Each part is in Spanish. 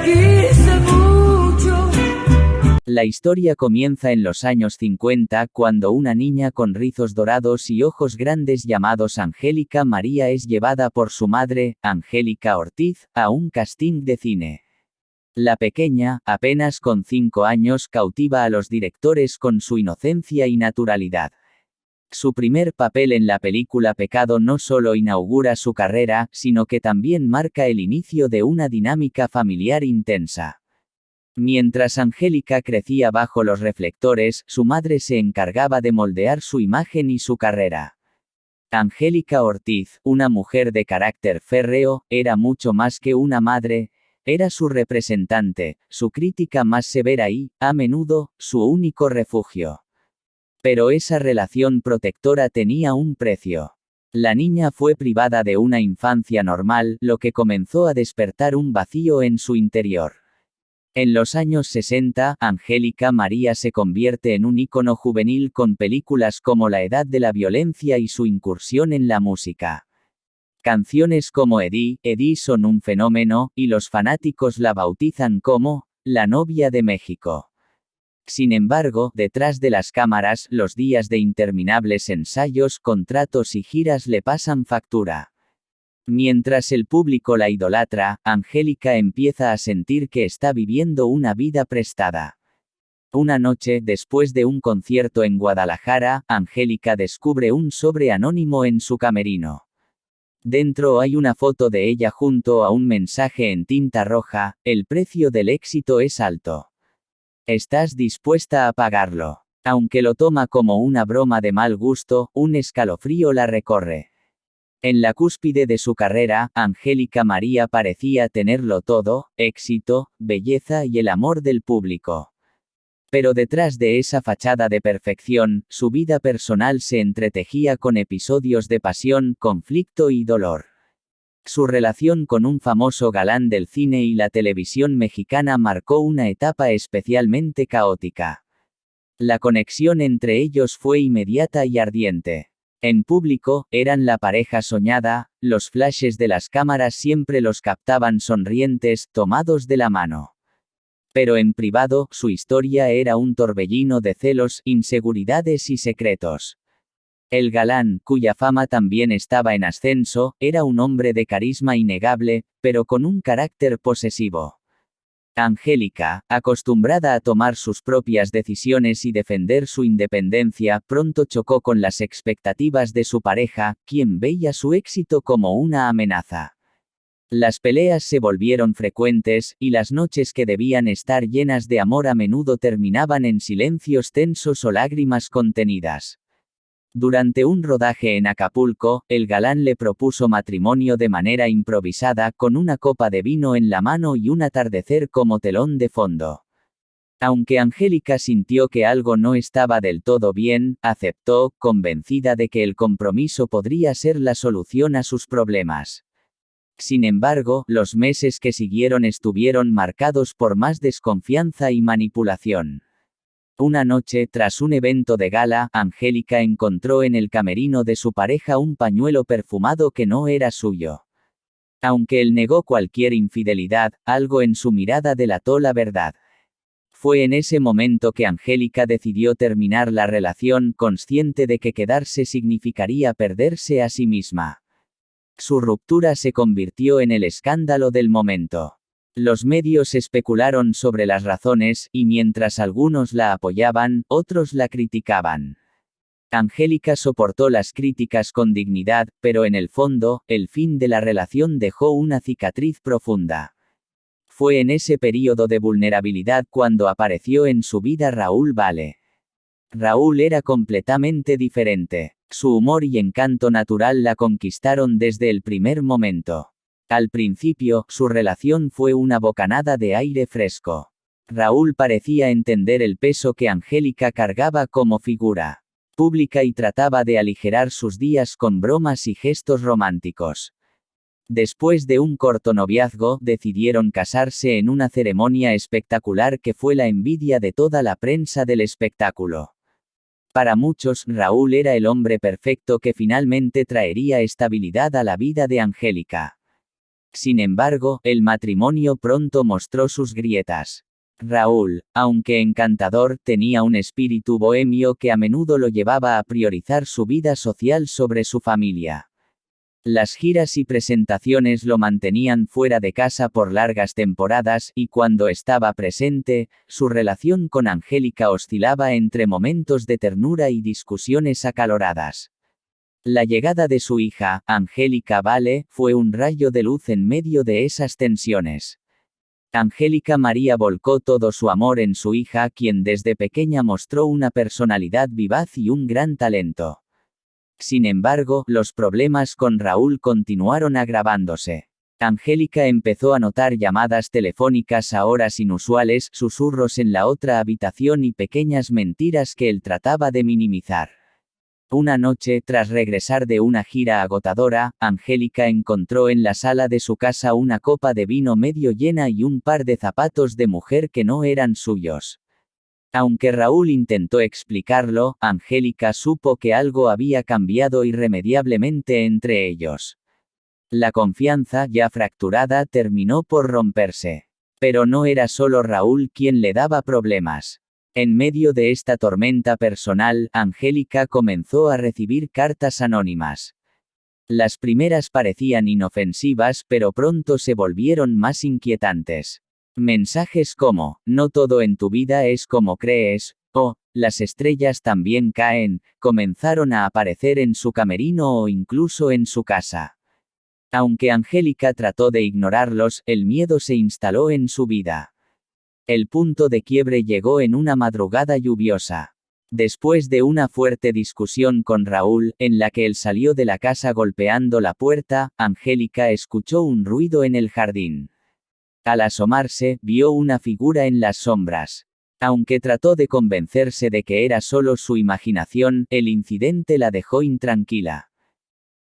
quise mucho. La historia comienza en los años 50, cuando una niña con rizos dorados y ojos grandes llamada Angélica María es llevada por su madre, Angélica Ortiz, a un casting de cine. La pequeña, apenas con 5 años, cautiva a los directores con su inocencia y naturalidad. Su primer papel en la película Pecado no solo inaugura su carrera, sino que también marca el inicio de una dinámica familiar intensa. Mientras Angélica crecía bajo los reflectores, su madre se encargaba de moldear su imagen y su carrera. Angélica Ortiz, una mujer de carácter férreo, era mucho más que una madre, era su representante, su crítica más severa y, a menudo, su único refugio. Pero esa relación protectora tenía un precio. La niña fue privada de una infancia normal, lo que comenzó a despertar un vacío en su interior. En los años 60, Angélica María se convierte en un ícono juvenil con películas como La Edad de la Violencia y su incursión en la música. Canciones como Eddie son un fenómeno, y los fanáticos la bautizan como la novia de México. Sin embargo, detrás de las cámaras, los días de interminables ensayos, contratos y giras le pasan factura. Mientras el público la idolatra, Angélica empieza a sentir que está viviendo una vida prestada. Una noche, después de un concierto en Guadalajara, Angélica descubre un sobre anónimo en su camerino. Dentro hay una foto de ella junto a un mensaje en tinta roja: el precio del éxito es alto. ¿Estás dispuesta a pagarlo? Aunque lo toma como una broma de mal gusto, un escalofrío la recorre. En la cúspide de su carrera, Angélica María parecía tenerlo todo: éxito, belleza y el amor del público. Pero detrás de esa fachada de perfección, su vida personal se entretejía con episodios de pasión, conflicto y dolor. Su relación con un famoso galán del cine y la televisión mexicana marcó una etapa especialmente caótica. La conexión entre ellos fue inmediata y ardiente. En público, eran la pareja soñada, los flashes de las cámaras siempre los captaban sonrientes, tomados de la mano. Pero en privado, su historia era un torbellino de celos, inseguridades y secretos. El galán, cuya fama también estaba en ascenso, era un hombre de carisma innegable, pero con un carácter posesivo. Angélica, acostumbrada a tomar sus propias decisiones y defender su independencia, pronto chocó con las expectativas de su pareja, quien veía su éxito como una amenaza. Las peleas se volvieron frecuentes, y las noches que debían estar llenas de amor a menudo terminaban en silencios tensos o lágrimas contenidas. Durante un rodaje en Acapulco, el galán le propuso matrimonio de manera improvisada, con una copa de vino en la mano y un atardecer como telón de fondo. Aunque Angélica sintió que algo no estaba del todo bien, aceptó, convencida de que el compromiso podría ser la solución a sus problemas. Sin embargo, los meses que siguieron estuvieron marcados por más desconfianza y manipulación. Una noche, tras un evento de gala, Angélica encontró en el camerino de su pareja un pañuelo perfumado que no era suyo. Aunque él negó cualquier infidelidad, algo en su mirada delató la verdad. Fue en ese momento que Angélica decidió terminar la relación, consciente de que quedarse significaría perderse a sí misma. Su ruptura se convirtió en el escándalo del momento. Los medios especularon sobre las razones, y mientras algunos la apoyaban, otros la criticaban. Angélica soportó las críticas con dignidad, pero en el fondo, el fin de la relación dejó una cicatriz profunda. Fue en ese período de vulnerabilidad cuando apareció en su vida Raúl Vale. Raúl era completamente diferente. Su humor y encanto natural la conquistaron desde el primer momento. Al principio, su relación fue una bocanada de aire fresco. Raúl parecía entender el peso que Angélica cargaba como figura pública y trataba de aligerar sus días con bromas y gestos románticos. Después de un corto noviazgo, decidieron casarse en una ceremonia espectacular que fue la envidia de toda la prensa del espectáculo. Para muchos, Raúl era el hombre perfecto que finalmente traería estabilidad a la vida de Angélica. Sin embargo, el matrimonio pronto mostró sus grietas. Raúl, aunque encantador, tenía un espíritu bohemio que a menudo lo llevaba a priorizar su vida social sobre su familia. Las giras y presentaciones lo mantenían fuera de casa por largas temporadas y cuando estaba presente, su relación con Angélica oscilaba entre momentos de ternura y discusiones acaloradas. La llegada de su hija, Angélica Vale, fue un rayo de luz en medio de esas tensiones. Angélica María volcó todo su amor en su hija, quien desde pequeña mostró una personalidad vivaz y un gran talento. Sin embargo, los problemas con Raúl continuaron agravándose. Angélica empezó a notar llamadas telefónicas a horas inusuales, susurros en la otra habitación y pequeñas mentiras que él trataba de minimizar. Una noche, tras regresar de una gira agotadora, Angélica encontró en la sala de su casa una copa de vino medio llena y un par de zapatos de mujer que no eran suyos. Aunque Raúl intentó explicarlo, Angélica supo que algo había cambiado irremediablemente entre ellos. La confianza, ya fracturada, terminó por romperse. Pero no era solo Raúl quien le daba problemas. En medio de esta tormenta personal, Angélica comenzó a recibir cartas anónimas. Las primeras parecían inofensivas, pero pronto se volvieron más inquietantes. Mensajes como, no todo en tu vida es como crees, o, las estrellas también caen, comenzaron a aparecer en su camerino o incluso en su casa. Aunque Angélica trató de ignorarlos, el miedo se instaló en su vida. El punto de quiebre llegó en una madrugada lluviosa. Después de una fuerte discusión con Raúl, en la que él salió de la casa golpeando la puerta, Angélica escuchó un ruido en el jardín. Al asomarse, vio una figura en las sombras. Aunque trató de convencerse de que era solo su imaginación, el incidente la dejó intranquila.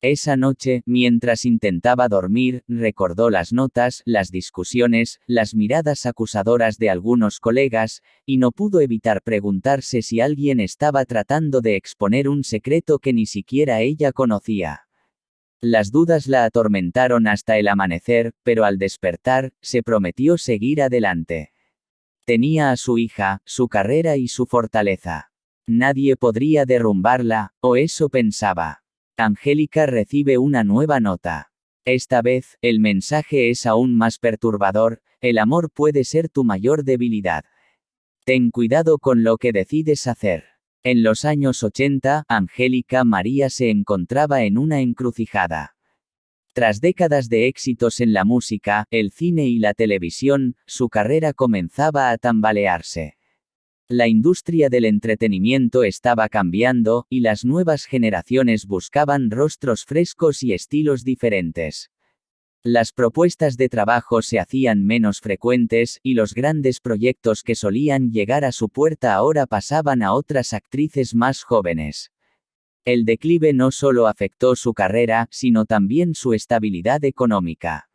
Esa noche, mientras intentaba dormir, recordó las notas, las discusiones, las miradas acusadoras de algunos colegas, y no pudo evitar preguntarse si alguien estaba tratando de exponer un secreto que ni siquiera ella conocía. Las dudas la atormentaron hasta el amanecer, pero al despertar, se prometió seguir adelante. Tenía a su hija, su carrera y su fortaleza. Nadie podría derrumbarla, o eso pensaba. Angélica recibe una nueva nota. Esta vez, el mensaje es aún más perturbador: el amor puede ser tu mayor debilidad. Ten cuidado con lo que decides hacer. En los años 80, Angélica María se encontraba en una encrucijada. Tras décadas de éxitos en la música, el cine y la televisión, su carrera comenzaba a tambalearse. La industria del entretenimiento estaba cambiando, y las nuevas generaciones buscaban rostros frescos y estilos diferentes. Las propuestas de trabajo se hacían menos frecuentes, y los grandes proyectos que solían llegar a su puerta ahora pasaban a otras actrices más jóvenes. El declive no solo afectó su carrera, sino también su estabilidad económica.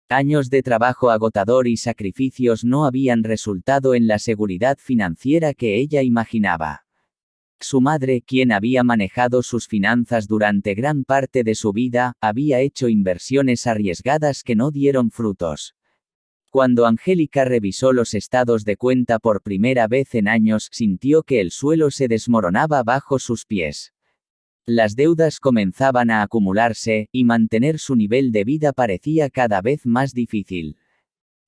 Años de trabajo agotador y sacrificios no habían resultado en la seguridad financiera que ella imaginaba. Su madre, quien había manejado sus finanzas durante gran parte de su vida, había hecho inversiones arriesgadas que no dieron frutos. Cuando Angélica revisó los estados de cuenta por primera vez en años, sintió que el suelo se desmoronaba bajo sus pies. Las deudas comenzaban a acumularse, y mantener su nivel de vida parecía cada vez más difícil.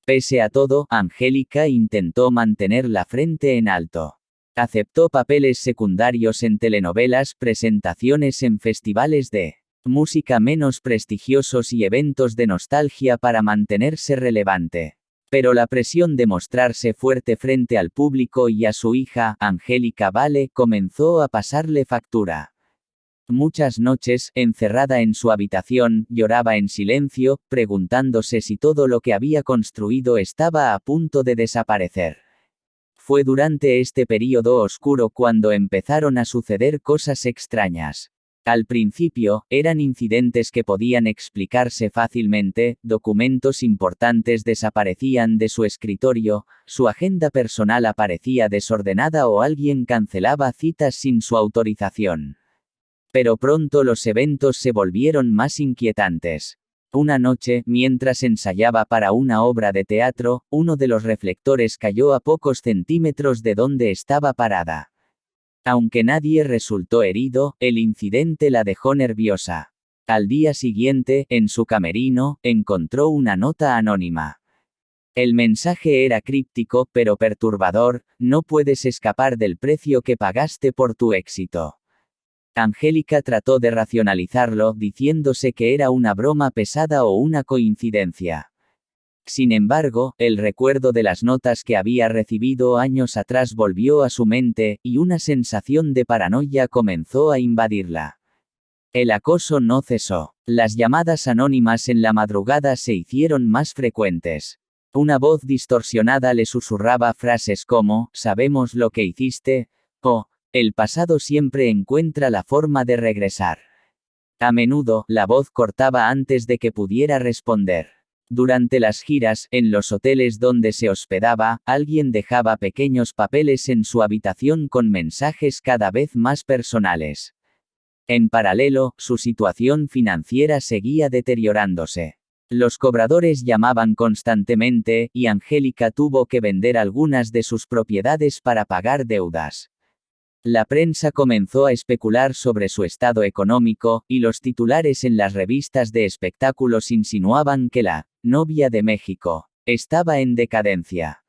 Pese a todo, Angélica intentó mantener la frente en alto. Aceptó papeles secundarios en telenovelas, presentaciones en festivales de música menos prestigiosos y eventos de nostalgia para mantenerse relevante. Pero la presión de mostrarse fuerte frente al público y a su hija, Angélica Vale, comenzó a pasarle factura. Muchas noches, encerrada en su habitación, lloraba en silencio, preguntándose si todo lo que había construido estaba a punto de desaparecer. Fue durante este período oscuro cuando empezaron a suceder cosas extrañas. Al principio, eran incidentes que podían explicarse fácilmente: documentos importantes desaparecían de su escritorio, su agenda personal aparecía desordenada o alguien cancelaba citas sin su autorización. Pero pronto los eventos se volvieron más inquietantes. Una noche, mientras ensayaba para una obra de teatro, uno de los reflectores cayó a pocos centímetros de donde estaba parada. Aunque nadie resultó herido, el incidente la dejó nerviosa. Al día siguiente, en su camerino, encontró una nota anónima. El mensaje era críptico pero perturbador: no puedes escapar del precio que pagaste por tu éxito. Angélica trató de racionalizarlo, diciéndose que era una broma pesada o una coincidencia. Sin embargo, el recuerdo de las notas que había recibido años atrás volvió a su mente, y una sensación de paranoia comenzó a invadirla. El acoso no cesó. Las llamadas anónimas en la madrugada se hicieron más frecuentes. Una voz distorsionada le susurraba frases como: «Sabemos lo que hiciste», o «El pasado siempre encuentra la forma de regresar». A menudo, la voz cortaba antes de que pudiera responder. Durante las giras, en los hoteles donde se hospedaba, alguien dejaba pequeños papeles en su habitación con mensajes cada vez más personales. En paralelo, su situación financiera seguía deteriorándose. Los cobradores llamaban constantemente, y Angélica tuvo que vender algunas de sus propiedades para pagar deudas. La prensa comenzó a especular sobre su estado económico, y los titulares en las revistas de espectáculos insinuaban que la «novia de México» estaba en decadencia.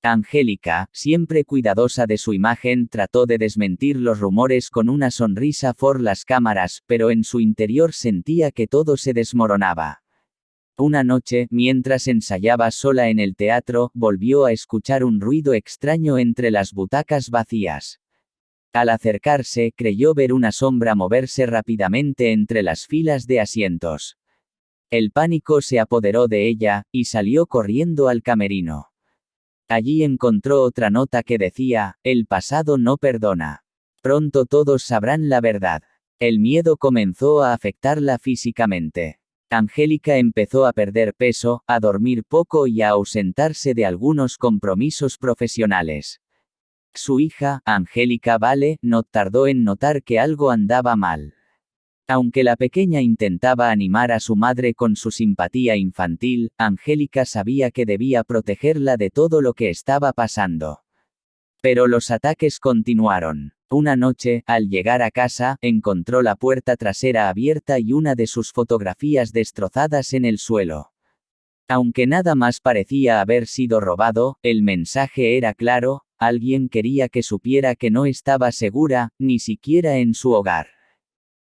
Angélica, siempre cuidadosa de su imagen, trató de desmentir los rumores con una sonrisa por las cámaras, pero en su interior sentía que todo se desmoronaba. Una noche, mientras ensayaba sola en el teatro, volvió a escuchar un ruido extraño entre las butacas vacías. Al acercarse, creyó ver una sombra moverse rápidamente entre las filas de asientos. El pánico se apoderó de ella, y salió corriendo al camerino. Allí encontró otra nota que decía: «El pasado no perdona. Pronto todos sabrán la verdad». El miedo comenzó a afectarla físicamente. Angélica empezó a perder peso, a dormir poco y a ausentarse de algunos compromisos profesionales. Su hija, Angélica Vale, no tardó en notar que algo andaba mal. Aunque la pequeña intentaba animar a su madre con su simpatía infantil, Angélica sabía que debía protegerla de todo lo que estaba pasando. Pero los ataques continuaron. Una noche, al llegar a casa, encontró la puerta trasera abierta y una de sus fotografías destrozadas en el suelo. Aunque nada más parecía haber sido robado, el mensaje era claro: alguien quería que supiera que no estaba segura, ni siquiera en su hogar.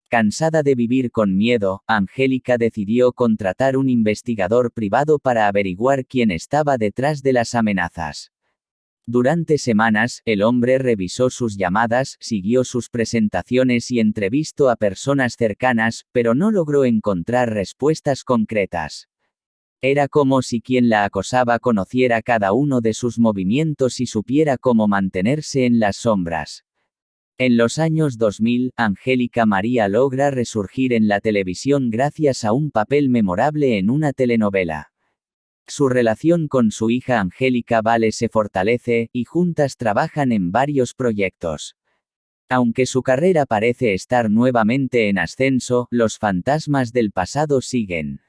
Cansada de vivir con miedo, Angélica decidió contratar un investigador privado para averiguar quién estaba detrás de las amenazas. Durante semanas, el hombre revisó sus llamadas, siguió sus presentaciones y entrevistó a personas cercanas, pero no logró encontrar respuestas concretas. Era como si quien la acosaba conociera cada uno de sus movimientos y supiera cómo mantenerse en las sombras. En los años 2000, Angélica María logra resurgir en la televisión gracias a un papel memorable en una telenovela. Su relación con su hija Angélica Vale se fortalece, y juntas trabajan en varios proyectos. Aunque su carrera parece estar nuevamente en ascenso, los fantasmas del pasado siguen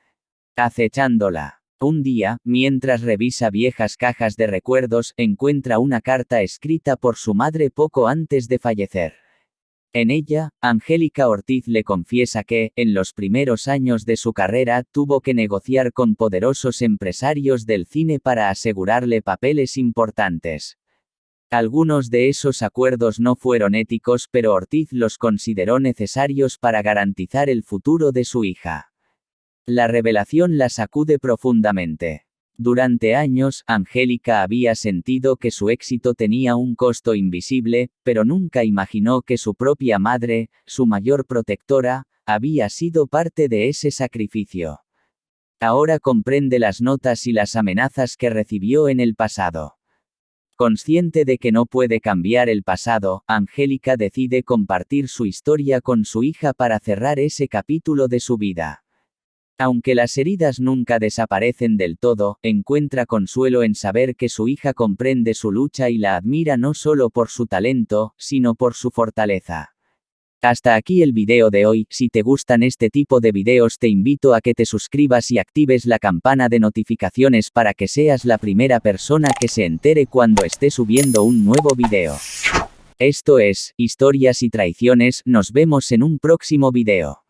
acechándola. Un día, mientras revisa viejas cajas de recuerdos, encuentra una carta escrita por su madre poco antes de fallecer. En ella, Angélica Ortiz le confiesa que, en los primeros años de su carrera, tuvo que negociar con poderosos empresarios del cine para asegurarle papeles importantes. Algunos de esos acuerdos no fueron éticos, pero Ortiz los consideró necesarios para garantizar el futuro de su hija. La revelación la sacude profundamente. Durante años, Angélica había sentido que su éxito tenía un costo invisible, pero nunca imaginó que su propia madre, su mayor protectora, había sido parte de ese sacrificio. Ahora comprende las notas y las amenazas que recibió en el pasado. Consciente de que no puede cambiar el pasado, Angélica decide compartir su historia con su hija para cerrar ese capítulo de su vida. Aunque las heridas nunca desaparecen del todo, encuentra consuelo en saber que su hija comprende su lucha y la admira no solo por su talento, sino por su fortaleza. Hasta aquí el video de hoy. Si te gustan este tipo de videos te invito a que te suscribas y actives la campana de notificaciones para que seas la primera persona que se entere cuando esté subiendo un nuevo video. Esto es Historias y Traiciones. Nos vemos en un próximo video.